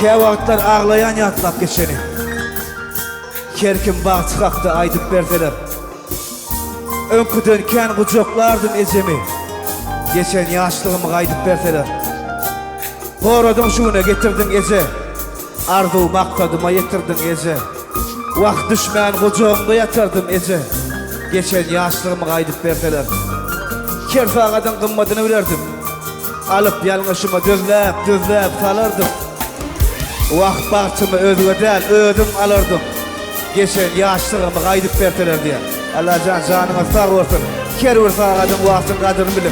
Kevatlar ağlayan yatlap geçeni. Kerkim bağ çıkaktı aydıp berdeler. Önkü dönken kucaklardım ecemi. Geçen yaşlığımı kaydıp berdeler. Horadın şuna getirdin gece. Ardu maktadıma yetirdin gece. Vakt düşmeyen kucağımda yatırdım ece. Geçen yaşlığımı kaydıp berdeler. Kerfağadan kımmadını bilerdim. Alıp yalmışıma düzlep salardım. Vakt bahçımı ödüm alırdım. Geçen yaşlığımı kaydıp berdeler diye. Allah canına sağ olsun. Ker vurfağadan vaktin kadrini bilir.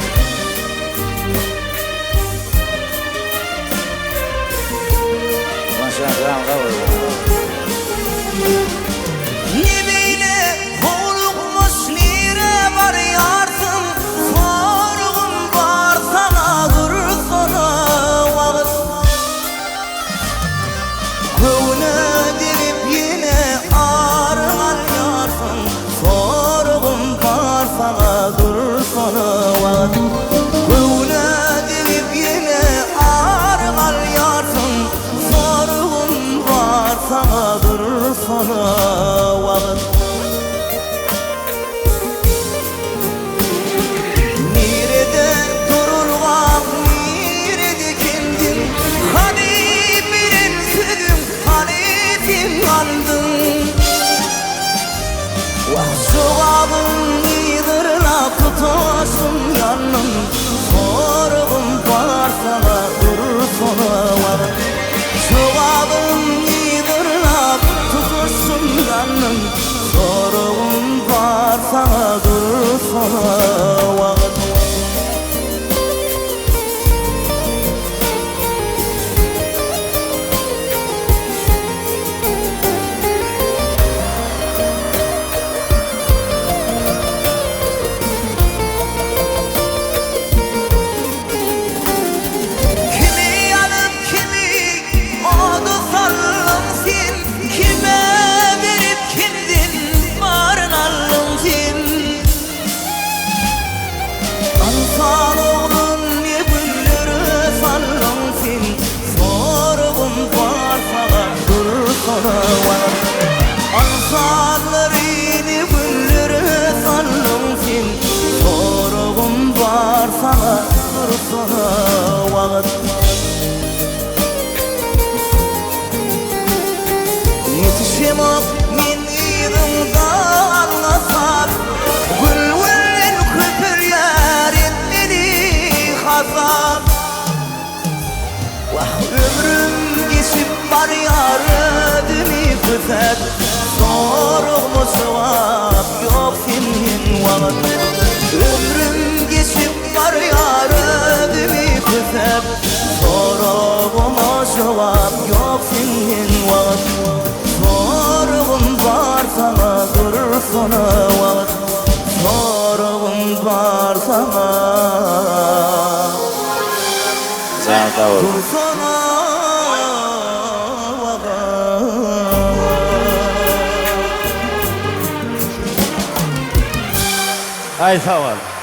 Nerede dururlar, nerede kendin? Hani bilinsin, hani dinlandın? Vahşuğabın yıdırla tutasın yanın. Sorğun var sana durur sonu var. Şuğabın yıdırla tutasın yanın. Sorğun var sana durur sonu var. Ansallarını güllere sallım sen. Sorğum var sana dursana vakit. Yetişemok men yığımda anlasam. Gülvellen köpür yar etmeni hazap. Vah ömrüm geçip var yar ödümü küfet. Sorğumu sevap yok senin vakit. Ömrüm geçip var yar ödümü küfet. Sorğumu sevap yok senin vakit. Sorğum var sana durur sana vakit. Sorğum var sana dur sana vakit. Ay sağ ol.